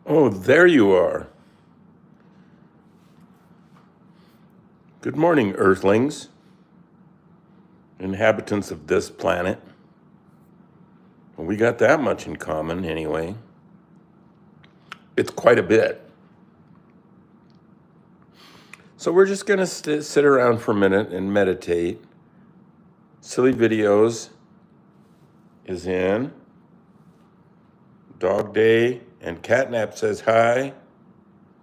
Oh, there you are. Good morning, Earthlings, inhabitants of this planet. Well, we got that much in common anyway. It's quite a bit. So we're just going to sit around for a minute and meditate. Silly Videos is in. Dog Day and Catnap says hi.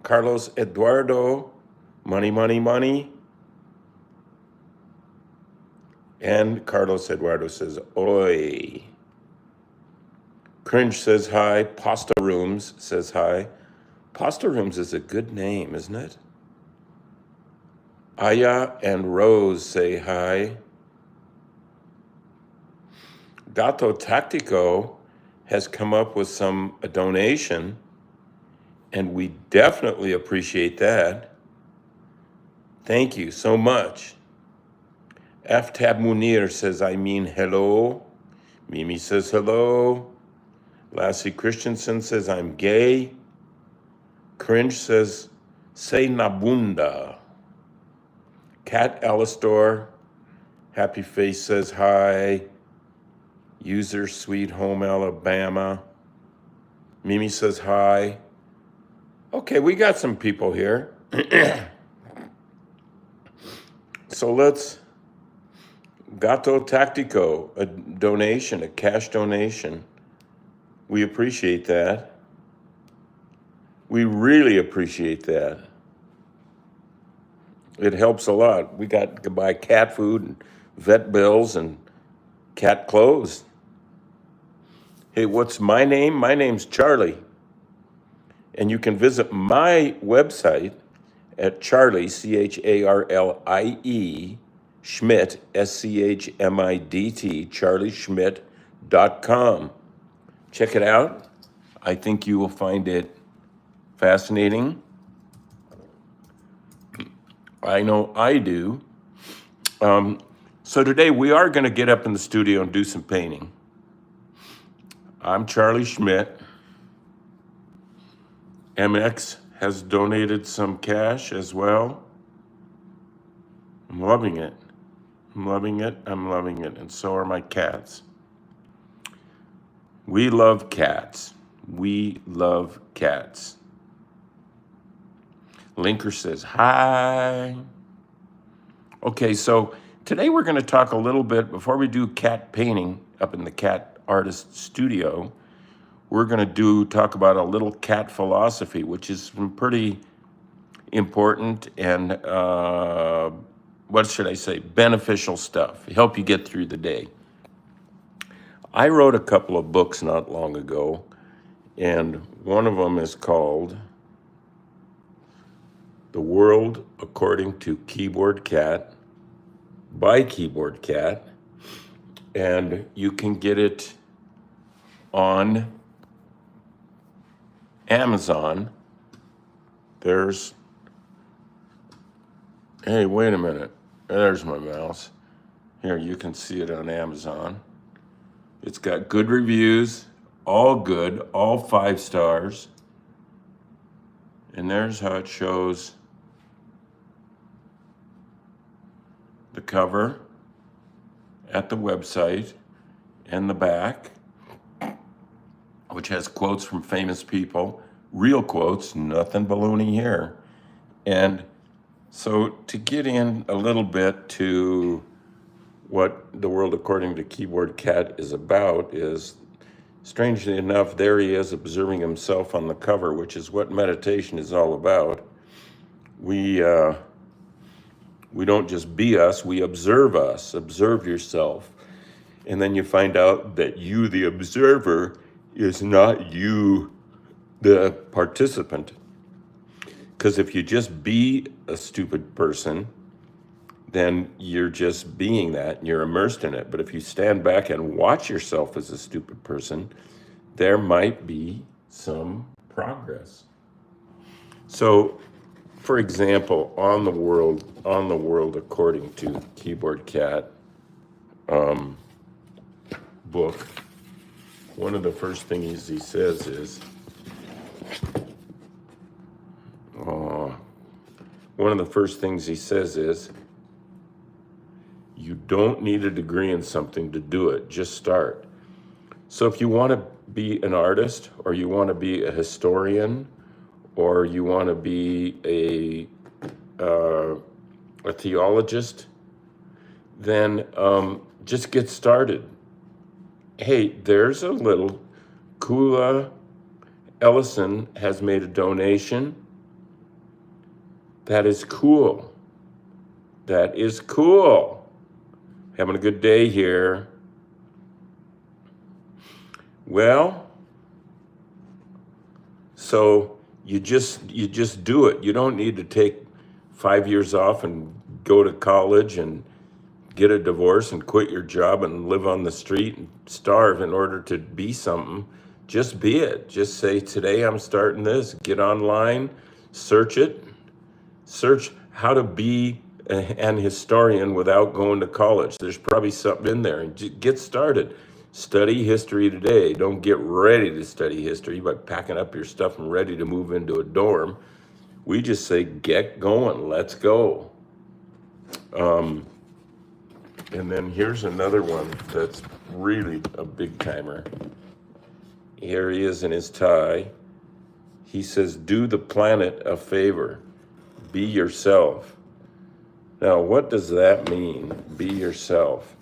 Carlos Eduardo, money, money, money. And Carlos Eduardo says, oi. Cringe says hi. Pasta Rooms says hi. Pasta Rooms is a good name, isn't it? Aya and Rose say hi. Gato Tactico has come up with a donation, and we definitely appreciate that. Thank you so much. Aftab Munir says, I mean hello. Mimi says hello. Lassie Christensen says, I'm gay. Cringe says, say nabunda. Cat Alistor, Happy Face says hi. User Sweet Home Alabama. Mimi says hi. Okay, we got some people here. So let's, Gato Tactico, a donation, a cash donation. We appreciate that. We really appreciate that. It helps a lot. We got to buy cat food and vet bills and cat clothes. Hey, what's my name? My name's Charlie. And you can visit my website at Charlie, Charlie, Schmidt, Schmidt, charlieschmidt.com. Check it out. I think you will find it fascinating. I know I do. So today we are going to get up in the studio and do some painting. I'm Charlie Schmidt. MX has donated some cash as well. I'm loving it. I'm loving it. I'm loving it. And so are my cats. We love cats. We love cats. Linker says hi. Okay, so today we're going to talk a little bit, before we do cat painting up in the cat artist studio, we're going to talk about a little cat philosophy, which is some pretty important and, what should I say, beneficial stuff. Help you get through the day. I wrote a couple of books not long ago, and one of them is called The World According to Keyboard Cat by Keyboard Cat, and you can get it on Amazon. Hey, wait a minute. There's my mouse. Here, you can see it on Amazon. It's got good reviews, all good, all 5 stars. And there's how it shows the cover at the website and the back, which has quotes from famous people, real quotes, nothing baloney here. And so to get in a little bit to what The World According to Keyboard Cat is about is, strangely enough, there he is observing himself on the cover, which is what meditation is all about. We don't just be us, we observe us. Observe yourself. And then you find out that you, the observer, is not you, the participant. Because if you just be a stupid person, then you're just being that and you're immersed in it. But if you stand back and watch yourself as a stupid person, there might be some progress. So, for example, on the world according to Keyboard Cat book, one of the first things he says is, one of the first things he says is, you don't need a degree in something to do it, just start. So if you want to be an artist, or you want to be a historian, or you want to be a theologist, then just get started. Hey, there's a little Kula Ellison has made a donation. That is cool. That is cool. Having a good day here. Well, so you just do it. You don't need to take 5 years off and go to college and get a divorce and quit your job and live on the street and starve in order to be something. Just be it. Just say, today I'm starting this. Get online, search it. Search how to be an historian without going to college. There's probably something in there. And get started. Study history today. Don't get ready to study history by packing up your stuff and ready to move into a dorm. We just say, get going. Let's go. And then here's another one that's really a big timer. Here he is in his tie. He says, do the planet a favor. Be yourself. Now, what does that mean? Be yourself.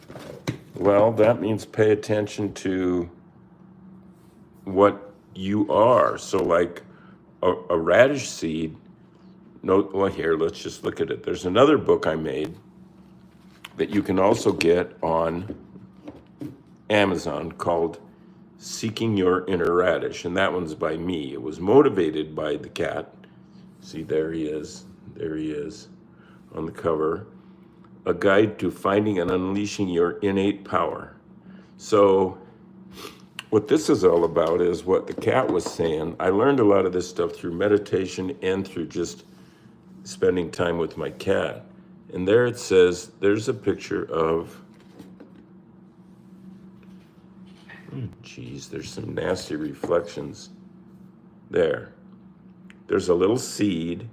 Well, that means pay attention to what you are. So like a radish seed, well, here, let's just look at it. There's another book I made that you can also get on Amazon called Seeking Your Inner Radish. And that one's by me. It was motivated by the cat. See, there he is. There he is on the cover. A guide to finding and unleashing your innate power. So what this is all about is what the cat was saying. I learned a lot of this stuff through meditation and through just spending time with my cat. And there it says, there's a picture of, there's some nasty reflections there. There's a little seed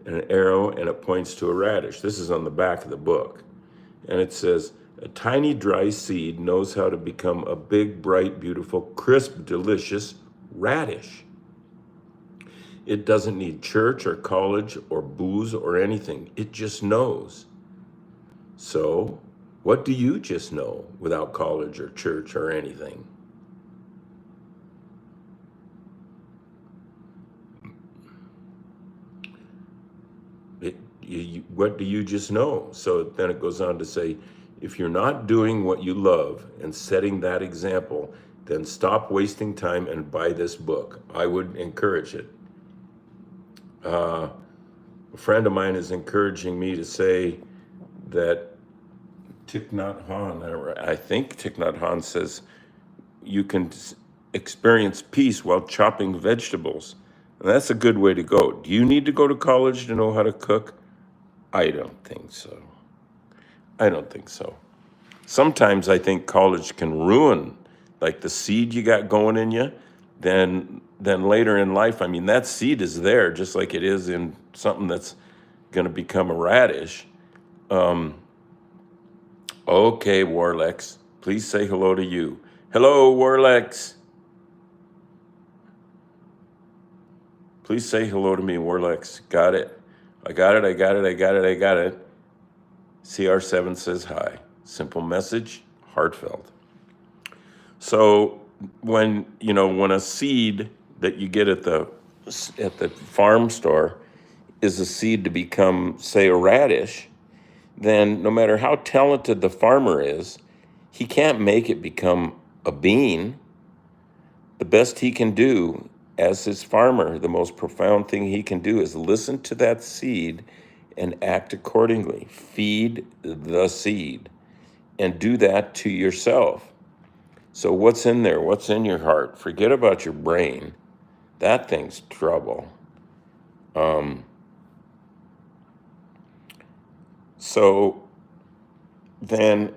and an arrow, and it points to a radish. This is on the back of the book. And it says, a tiny dry seed knows how to become a big, bright, beautiful, crisp, delicious radish. It doesn't need church or college or booze or anything. It just knows. So, what do you just know without college or church or anything? What do you just know? So then it goes on to say, if you're not doing what you love and setting that example, then stop wasting time and buy this book. I would encourage it. A friend of mine is encouraging me to say that Thich Nhat Hanh, I think Thich Nhat Hanh says, you can experience peace while chopping vegetables. And that's a good way to go. Do you need to go to college to know how to cook? I don't think so. I don't think so. Sometimes I think college can ruin like the seed you got going in you. Then later in life, I mean, that seed is there just like it is in something that's going to become a radish. Okay, Warlex, please say hello to you. Hello, Warlex. Please say hello to me, Warlex. Got it. I got it. CR7 says hi. Simple message, heartfelt. So when a seed that you get at the farm store is a seed to become, say, a radish, then no matter how talented the farmer is, he can't make it become a bean. The best he can do as his farmer, the most profound thing he can do is listen to that seed and act accordingly. Feed the seed and do that to yourself. So what's in there? What's in your heart? Forget about your brain. That thing's trouble. So then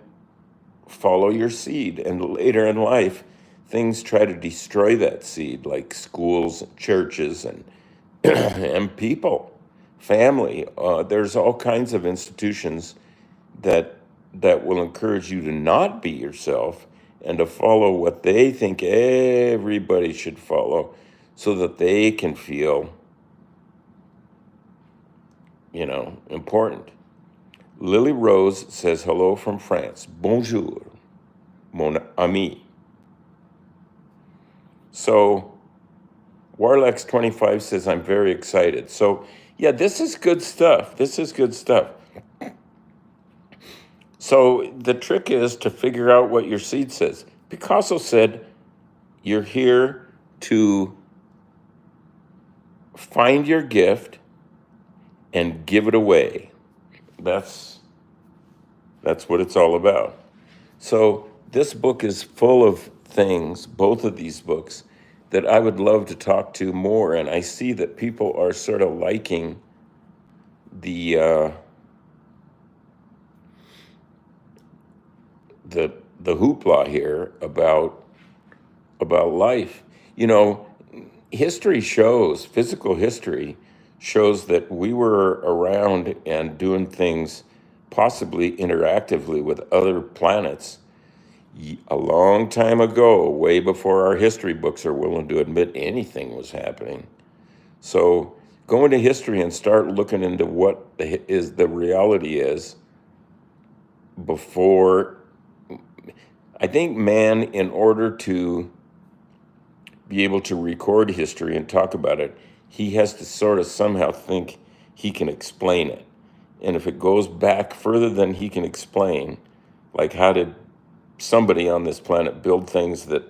follow your seed. And later in life, things try to destroy that seed, like schools, churches, and and people. family. There's all kinds of institutions that will encourage you to not be yourself and to follow what they think everybody should follow, so that they can feel, important. Lily Rose says hello from France. Bonjour, mon ami. So Warlex25 says, I'm very excited. So yeah, this is good stuff. This is good stuff. So the trick is to figure out what your seed says. Picasso said, you're here to find your gift and give it away. That's what it's all about. So this book is full of things, both of these books, that I would love to talk to more. And I see that people are sort of liking the hoopla here about life. History shows, physical history shows that we were around and doing things possibly interactively with other planets a long time ago, way before our history books are willing to admit anything was happening. So go into history and start looking into what the reality is before. I think man, in order to be able to record history and talk about it, he has to sort of somehow think he can explain it. And if it goes back further than he can explain, like how did somebody on this planet build things that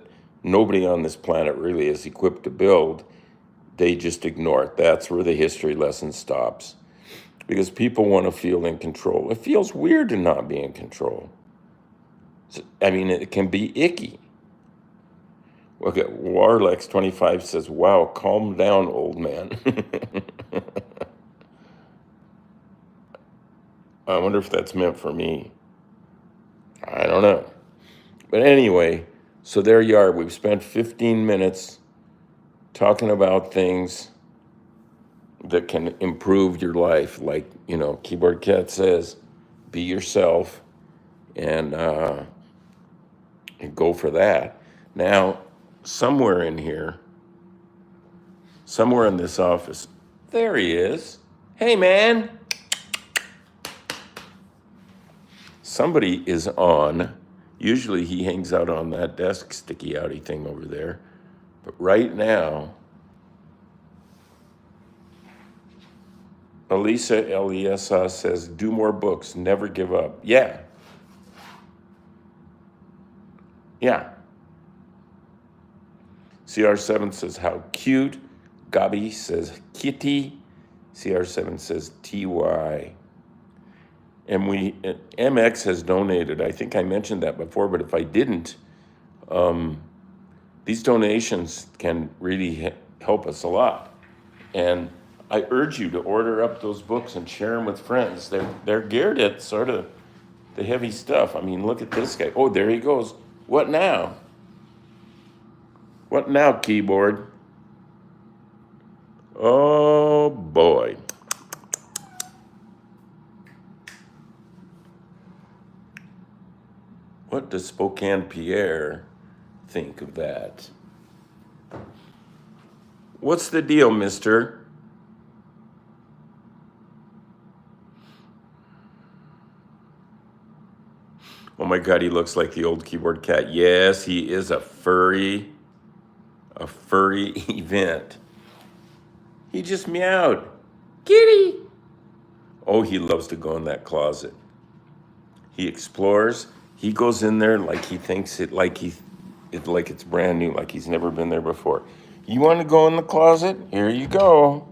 nobody on this planet really is equipped to build, they just ignore it. That's where the history lesson stops. Because people want to feel in control. It feels weird to not be in control. It can be icky. Okay, Warlex25 says, wow, calm down, old man. I wonder if that's meant for me. I don't know. But anyway, so there you are. We've spent 15 minutes talking about things that can improve your life. Like, Keyboard Cat says, be yourself and go for that. Now, somewhere in here, somewhere in this office, there he is. Hey, man. Somebody is on. Usually he hangs out on that desk sticky outy thing over there. But right now, Elisa Eliesa says, do more books, never give up. Yeah. CR7 says, how cute. Gabi says, kitty. CR7 says, TY. And MX has donated. I think I mentioned that before, but if I didn't, these donations can really help us a lot. And I urge you to order up those books and share them with friends. They're geared at sort of the heavy stuff. Look at this guy. Oh, there he goes. What now? What now, keyboard? Oh, boy. What does Spokane Pierre think of that? What's the deal, mister? Oh my God, he looks like the old Keyboard Cat. Yes, he is a furry event. He just meowed. Kitty. Oh, he loves to go in that closet. He explores. He goes in there like he thinks it, like it's brand new, like he's never been there before. You want to go in the closet? Here you go.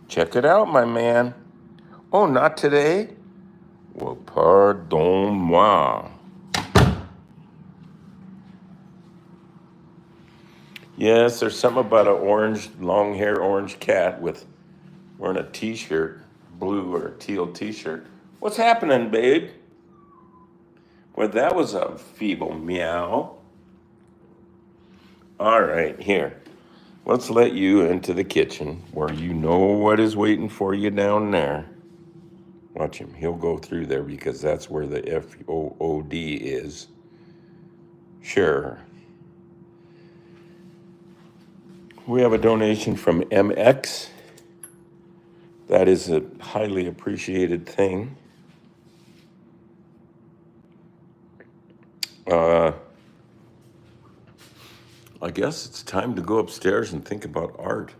Check it out, my man. Oh, not today? Well, pardon-moi. Yes, there's something about an orange, long-haired orange cat wearing a t-shirt, blue or teal t-shirt. What's happening, babe? Well, that was a feeble meow. All right, here. Let's let you into the kitchen where you know what is waiting for you down there. Watch him. He'll go through there because that's where the FOOD is. Sure. We have a donation from MX. That is a highly appreciated thing. I guess it's time to go upstairs and think about art.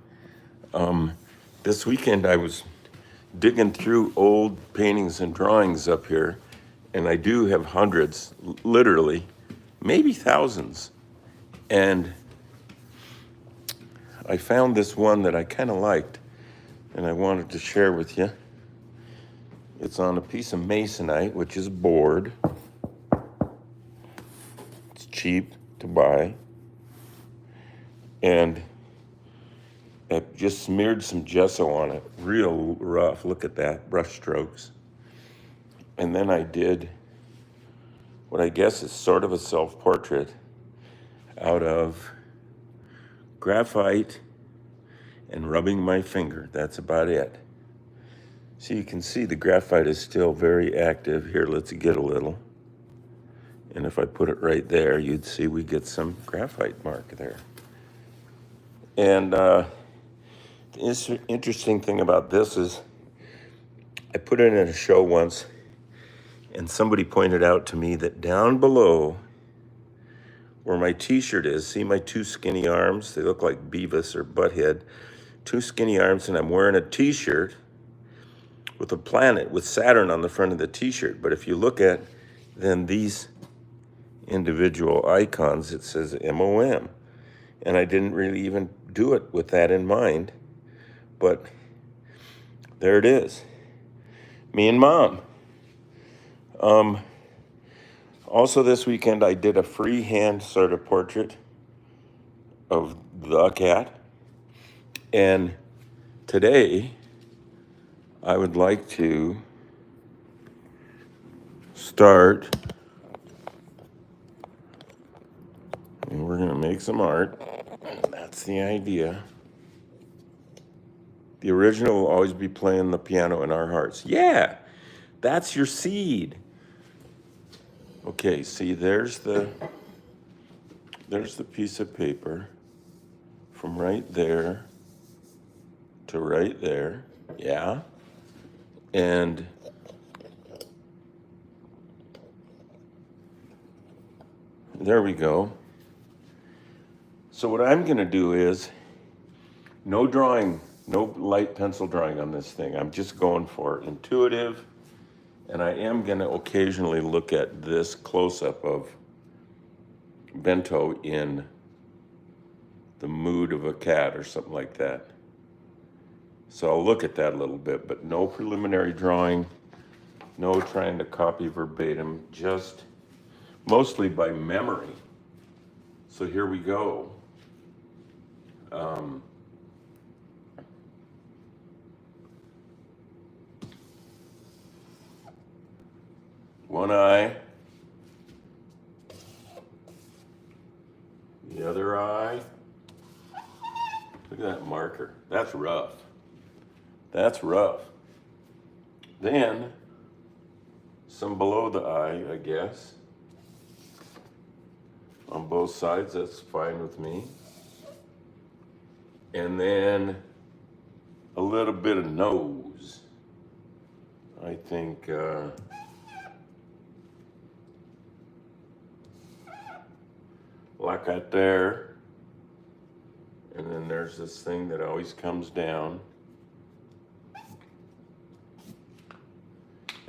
This weekend I was digging through old paintings and drawings up here, and I do have hundreds, literally, maybe thousands. And I found this one that I kind of liked, and I wanted to share with you. It's on a piece of masonite, which is board. It's cheap to buy. And I just smeared some gesso on it, real rough. Look at that, brush strokes. And then I did what I guess is sort of a self-portrait out of graphite and rubbing my finger. That's about it. So you can see the graphite is still very active. Here, let's get a little. And if I put it right there, you'd see we get some graphite mark there. And the interesting thing about this is I put it in a show once, and somebody pointed out to me that down below where my t-shirt is, see my two skinny arms? They look like Beavis or Butthead. Two skinny arms, and I'm wearing a t-shirt with a planet, with Saturn on the front of the t-shirt. But if you look at then these individual icons, it says MOM. And I didn't really even do it with that in mind. But there it is. Me and Mom. Also this weekend, I did a freehand sort of portrait of the cat. And today, I would like to start, and we're gonna make some art. That's the idea. The original will always be playing the piano in our hearts. Yeah, that's your seed. Okay, see, there's the piece of paper from right there to right there, yeah. And there we go. So what I'm gonna do is no drawing, no light pencil drawing on this thing. I'm just going for intuitive. And I am gonna occasionally look at this close-up of Bento in the mood of a cat or something like that. So I'll look at that a little bit, but no preliminary drawing, no trying to copy verbatim, just mostly by memory. So here we go. One eye, the other eye. Look at that marker. That's rough. That's rough. Then, some below the eye, I guess. On both sides, that's fine with me. And then a little bit of nose. I think, like right there. And then there's this thing that always comes down.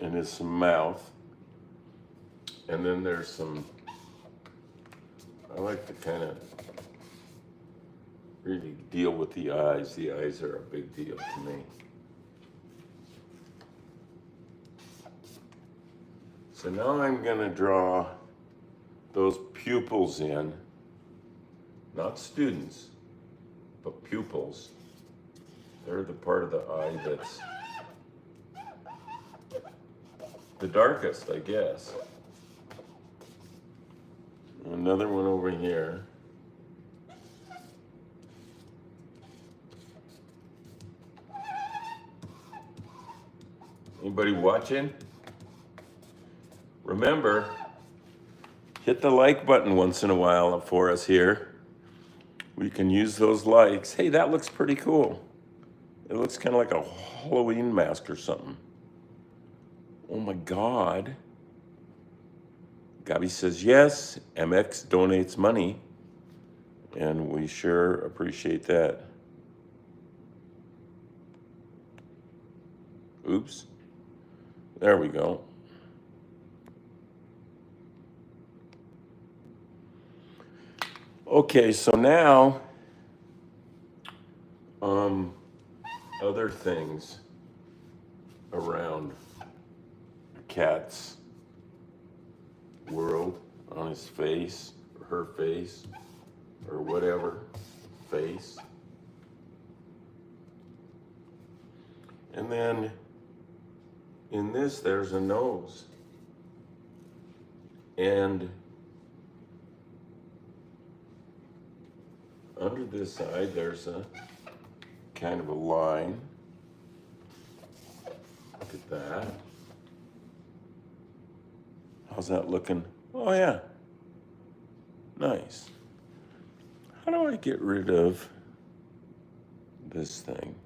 And there's some mouth. And then there's some, I like to kind of really deal with the eyes. The eyes are a big deal to me. So now I'm gonna draw those pupils in, not students, but pupils. They're the part of the eye that's the darkest, I guess. Another one over here. Anybody watching? Remember, hit the like button once in a while for us here. We can use those likes. Hey, that looks pretty cool. It looks kind of like a Halloween mask or something. Oh my God. Gabi says yes. MX donates money. And we sure appreciate that. Oops. There we go. Okay, so now, other things around a cat's world, on his face, or her face, or whatever face. And then in this, there's a nose. And under this side, there's a kind of a line. Look at that. How's that looking? Oh yeah, nice. How do I get rid of this thing?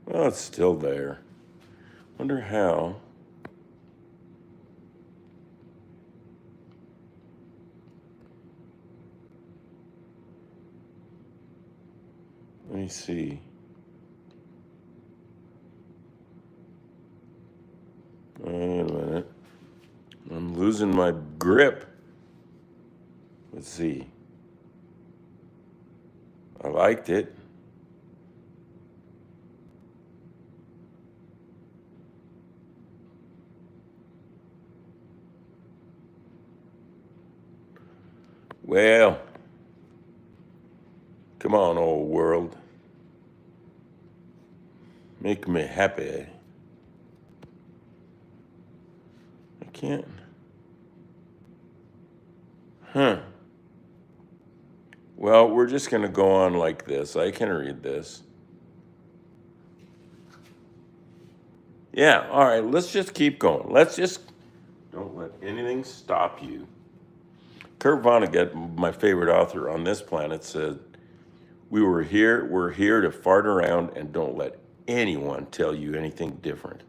Well, it's still there. Wonder how. Let me see. Wait a minute. I'm losing my grip. Let's see. I liked it. Well, come on, old world. Make me happy. I can't. Well, we're just going to go on like this. I can read this. Yeah, all right, let's just keep going. Don't let anything stop you. Kurt Vonnegut, my favorite author on this planet, said, we're here to fart around and don't let anyone tell you anything different.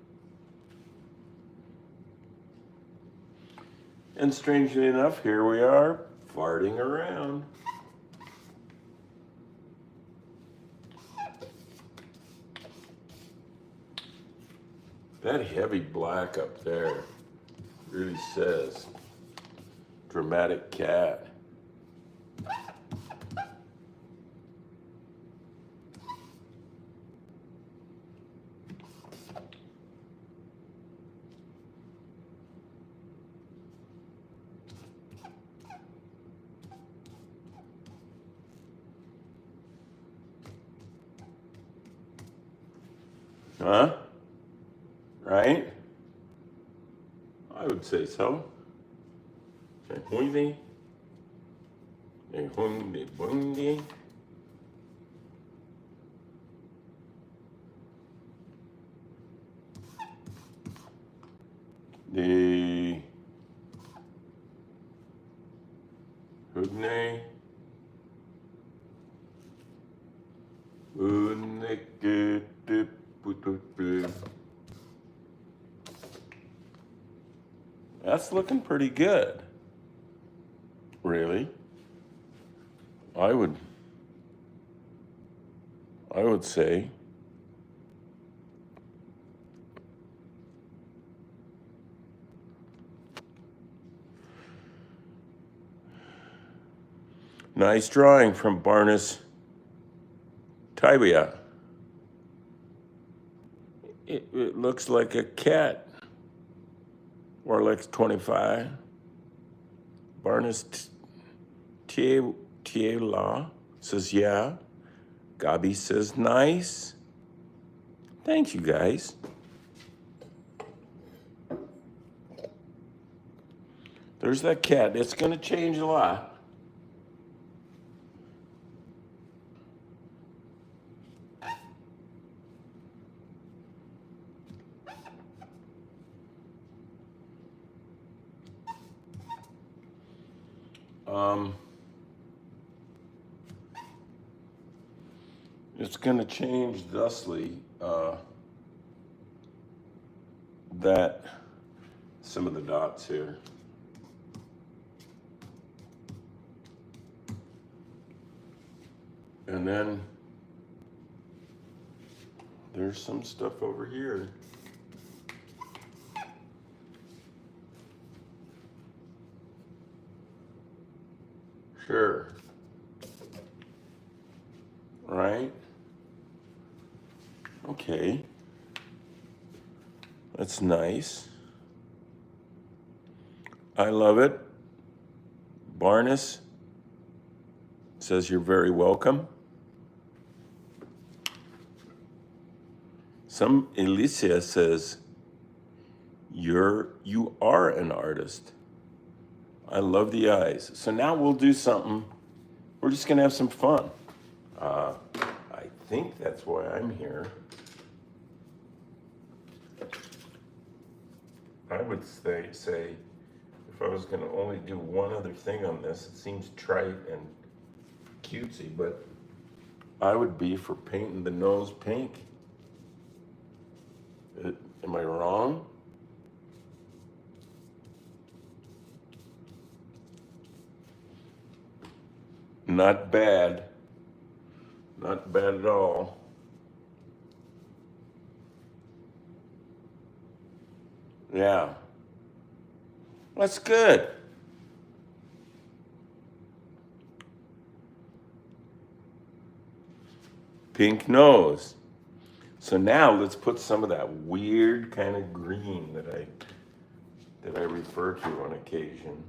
And strangely enough, here we are, farting around. That heavy black up there really says dramatic cat. Huh? Right? I would say so. Hoindy. Hoindy. The Hudney. That's looking pretty good. Really? I would say. Nice drawing from Barnes Tibia. It looks like a cat. Or like 25. Barnes Tiela says, yeah. Gabi says, nice. Thank you, guys. There's that cat. It's going to change a lot. Um, it's going to change thusly that some of the dots here. And then there's some stuff over here. Sure. Right? Okay. That's nice. I love it. Barnes says you're very welcome. Some Alicia says you are an artist. I love the eyes. So now we'll do something. We're just gonna have some fun. I think that's why I'm here. I would say if I was gonna only do one other thing on this, it seems trite and cutesy, but I would be for painting the nose pink. Am I wrong? Not bad. Not bad at all. Yeah. That's good. Pink nose. So now let's put some of that weird kind of green that I refer to on occasion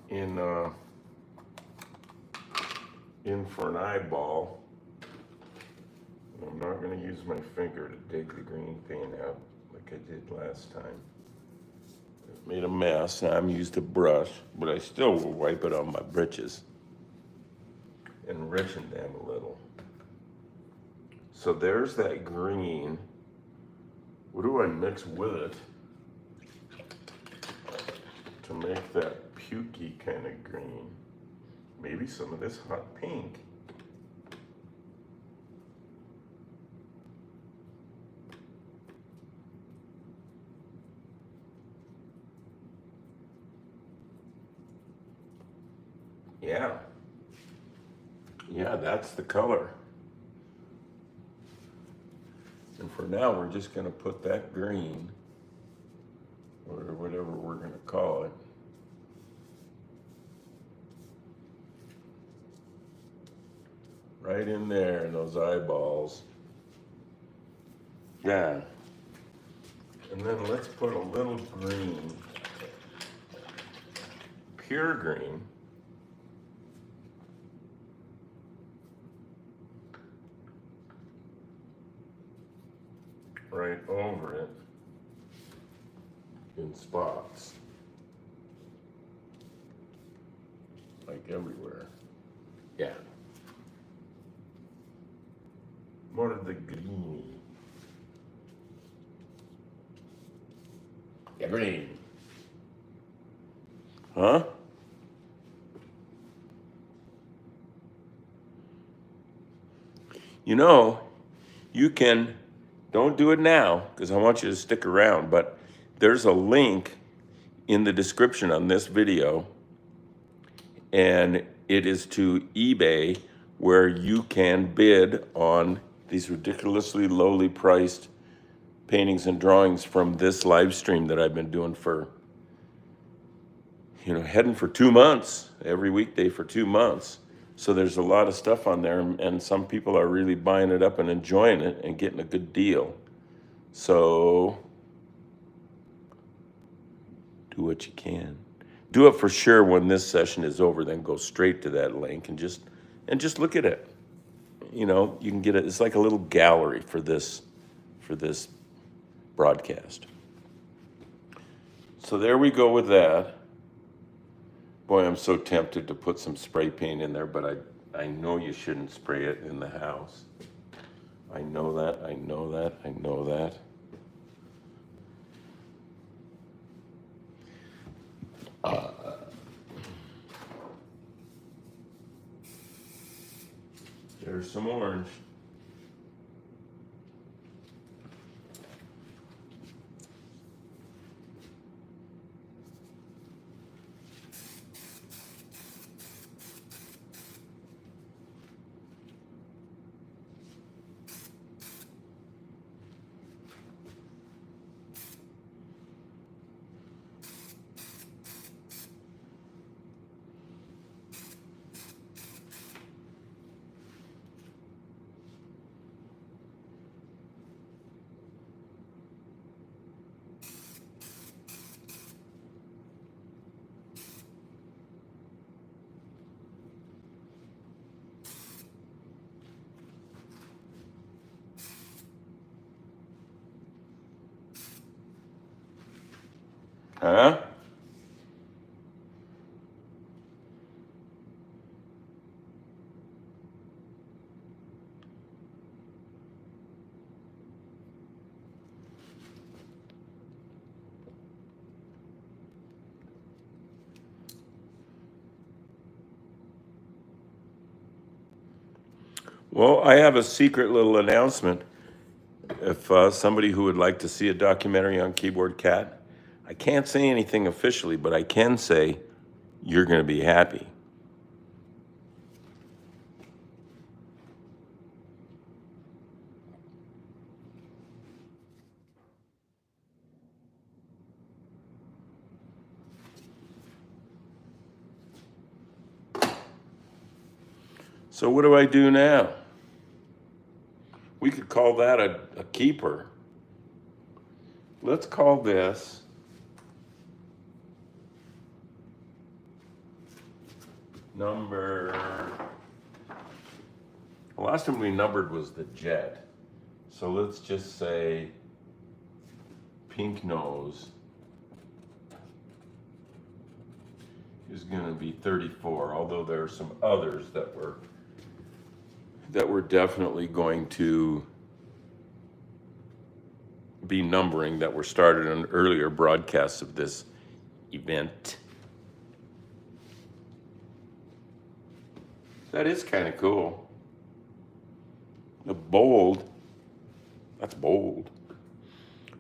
in for an eyeball. I'm not going to use my finger to dig the green paint out like I did last time. It made a mess. Now I'm used a brush, but I still will wipe it on my britches, enriching them a little. So there's that green. What do I mix with it to make that pukey kind of green? Maybe some of this hot pink. Yeah. Yeah, that's the color. And for now, we're just going to put that green, or whatever we're going to call it, right in there in those eyeballs. Yeah. And then let's put a little green, pure green, right over it in spots, like everywhere. Yeah. More of the greeny. Yeah, green. Huh? You know, you can, don't do it now because I want you to stick around, but there's a link in the description on this video, and it is to eBay where you can bid on these ridiculously lowly priced paintings and drawings from this live stream that I've been doing for, heading for 2 months, every weekday for 2 months. So there's a lot of stuff on there, and some people are really buying it up and enjoying it and getting a good deal. So do what you can. Do it for sure when this session is over, then go straight to that link and just look at it. You can get it. It's like a little gallery for this broadcast. So there we go with that. Boy, I'm so tempted to put some spray paint in there, but I know you shouldn't spray it in the house. I know that. There's some orange. Huh? Well, I have a secret little announcement. If somebody who would like to see a documentary on Keyboard Cat, I can't say anything officially, but I can say you're going to be happy. So what do I do now? We could call that a keeper. Let's call this number. The last time we numbered was the jet. So let's just say pink nose is going to be 34, although there are some others that we're definitely going to be numbering that were started on earlier broadcasts of this event. That is kind of cool. The bold, that's bold.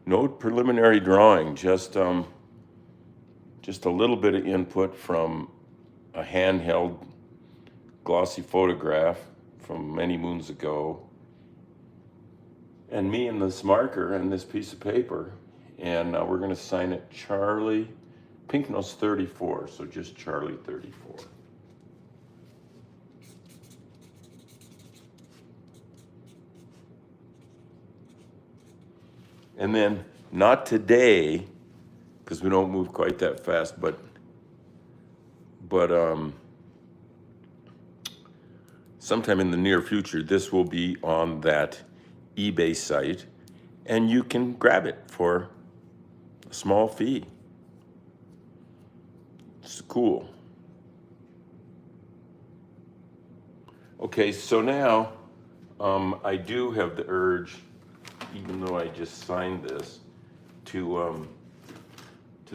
No preliminary drawing, just a little bit of input from a handheld glossy photograph from many moons ago, and me and this marker and this piece of paper, and we're going to sign it Charlie, pink nose 34, so just Charlie 34. And then, not today, because we don't move quite that fast, but sometime in the near future, this will be on that eBay site, and you can grab it for a small fee. It's cool. Okay, so now I do have the urge, even though I just signed this, to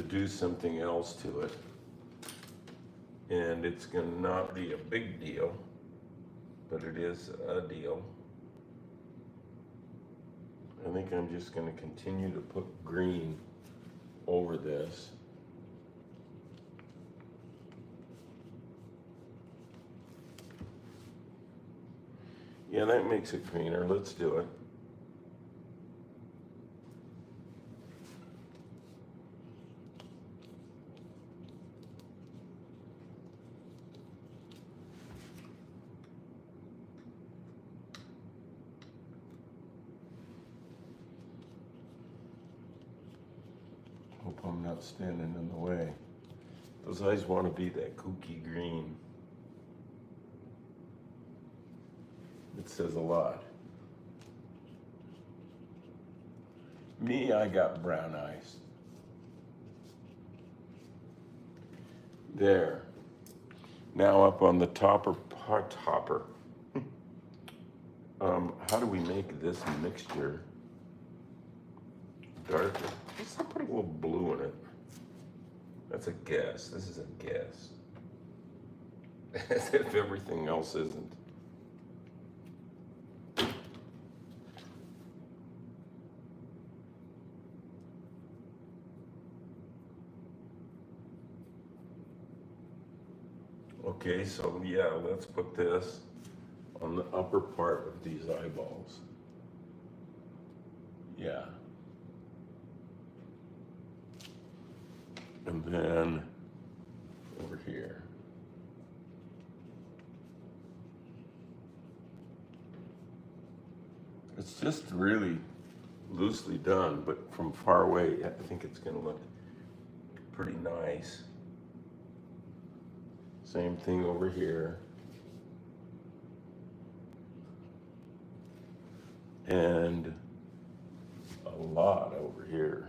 do something else to it. And it's gonna not be a big deal, but it is a deal. I think I'm just gonna continue to put green over this. Yeah, that makes it greener. Let's do it. Hope I'm not standing in the way. Those eyes want to be that kooky green. It says a lot. Me, I got brown eyes. There. Now up on the topper. How do we make this mixture darker? Let's put a little blue in it. That's a guess. This is a guess. As if everything else isn't. Okay, so yeah, let's put this on the upper part of these eyeballs. Yeah. And then over here. It's just really loosely done, but from far away, I think it's gonna look pretty nice. Same thing over here. And a lot over here.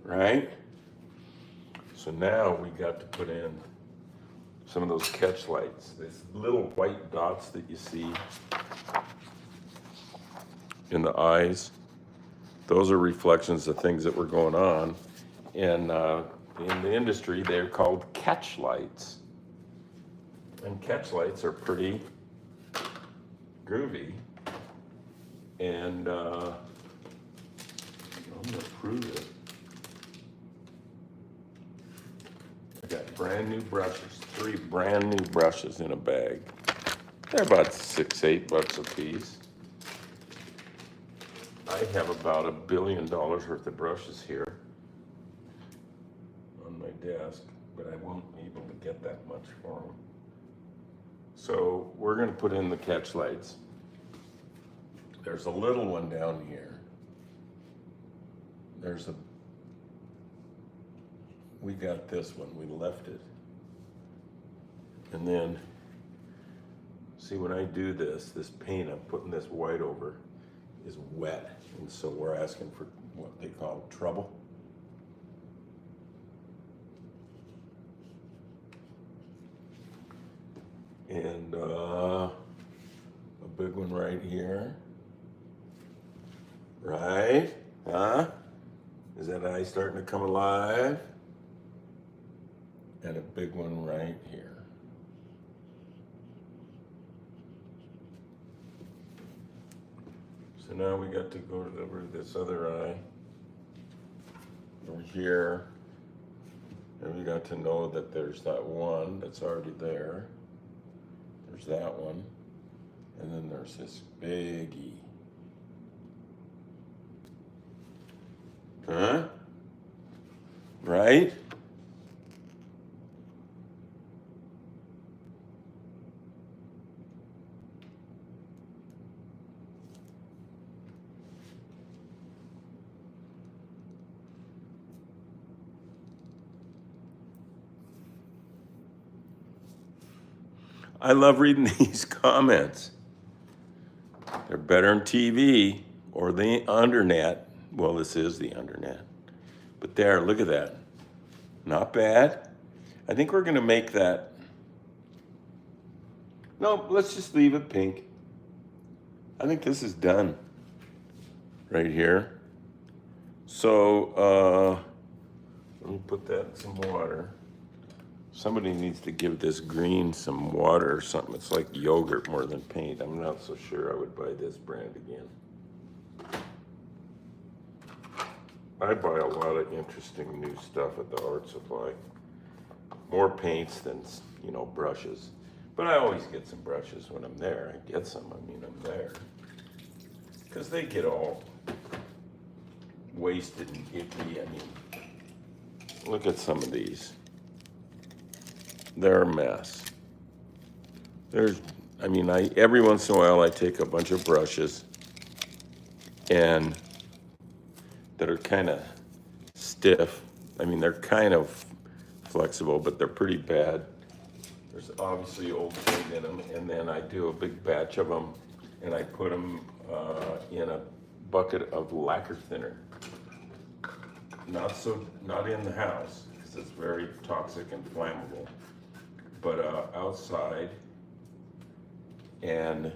Right? So now we got to put in some of those catch lights. These little white dots that you see in the eyes. Those are reflections of things that were going on. And in the industry, they're called catch lights. And catch lights are pretty groovy. And I'm gonna prove it. I got brand new brushes, 3 brand new brushes in a bag. They're about $6, $8 a piece. I have about $1 billion worth of brushes here on my desk, but I won't be able to get that much for them. So we're gonna put in the catch lights. There's a little one down here. We got this one, we left it. And then, see when I do this paint I'm putting this white over is wet. And so we're asking for what they call trouble. And a big one right here. Right? Huh? Is that eye starting to come alive? And a big one right here. So now we got to go over to this other eye, over here, and we got to know that there's that one that's already there. There's that one, and then there's this biggie. Huh? Right? I love reading these comments. They're better on TV or the undernet. Well, this is the undernet. But there, look at that. Not bad. I think we're gonna make that. No, let's just leave it pink. I think this is done right here. So let me put that in some water. Somebody needs to give this green some water or something. It's like yogurt more than paint. I'm not so sure I would buy this brand again. I buy a lot of interesting new stuff at the art supply. More paints than, brushes. But I always get some brushes when I'm there. I get some, I'm there. Because they get all wasted and icky. Look at some of these. They're a mess. Every once in a while I take a bunch of brushes and that are kind of stiff. They're kind of flexible, but they're pretty bad. There's obviously old paint in them, and then I do a big batch of them and I put them in a bucket of lacquer thinner. Not in the house, because it's very toxic and flammable, but outside. And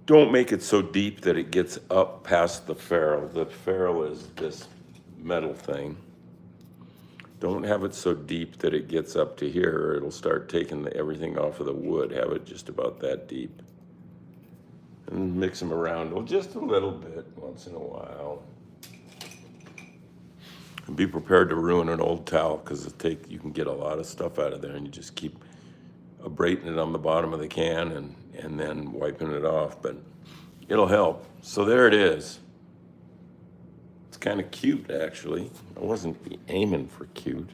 don't make it so deep that it gets up past the ferrule. The ferrule is this metal thing. Don't have it so deep that it gets up to here, or it'll start taking everything off of the wood. Have it just about that deep. and mix them around just a little bit once in a while. And be prepared to ruin an old towel, because you can get a lot of stuff out of there, and you just keep abrating it on the bottom of the can and then wiping it off, but it'll help. So there it is. It's kind of cute, actually. I wasn't aiming for cute.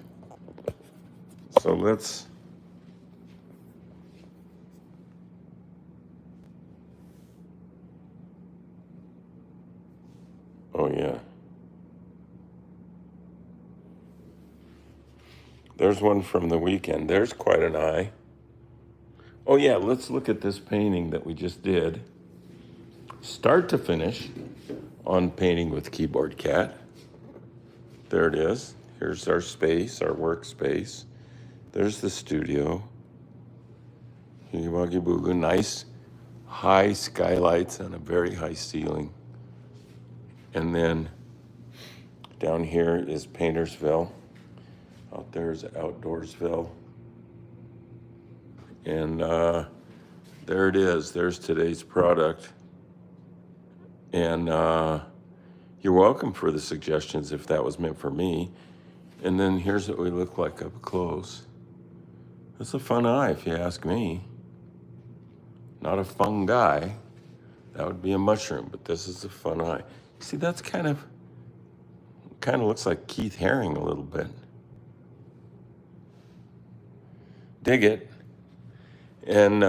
So let's oh yeah. There's one from the weekend. There's quite an eye. Oh yeah, let's look at this painting that we just did. Start to finish on Painting with Keyboard Cat. There it is. Here's our space, our workspace. There's the studio. Boogie Boogie, nice high skylights and a very high ceiling. And then down here is Paintersville. Out there is Outdoorsville. And there it is. There's today's product. And you're welcome for the suggestions if that was meant for me. And then here's what we look like up close. It's a fun eye, if you ask me. Not a fun guy. That would be a mushroom, but this is a fun eye. See, that's kind of looks like Keith Haring a little bit. Dig it. And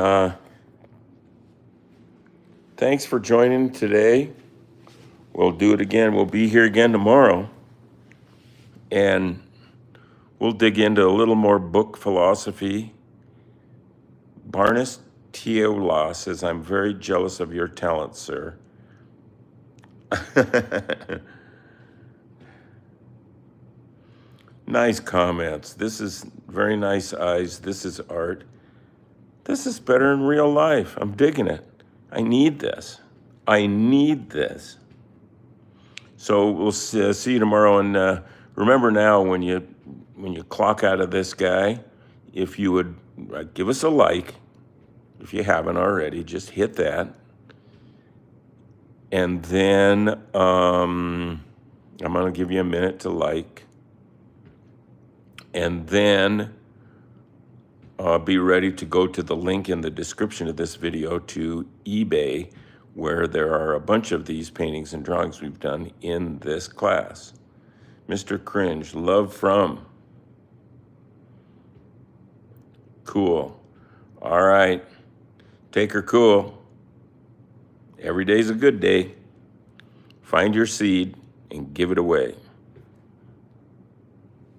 thanks for joining today. We'll do it again. We'll be here again tomorrow. And we'll dig into a little more book philosophy. Barnes Tiola says, I'm very jealous of your talent, sir. Nice comments. This is very nice eyes. This is art. This is better in real life. I'm digging it. I need this. I need this. So we'll see you tomorrow. And remember now, when you clock out of this guy, if you would give us a like, if you haven't already, just hit that. And then I'm going to give you a minute to like. And then be ready to go to the link in the description of this video to eBay, where there are a bunch of these paintings and drawings we've done in this class. Mr. Cringe, love from. Cool. All right. Take her cool. Every day's a good day. Find your seed and give it away.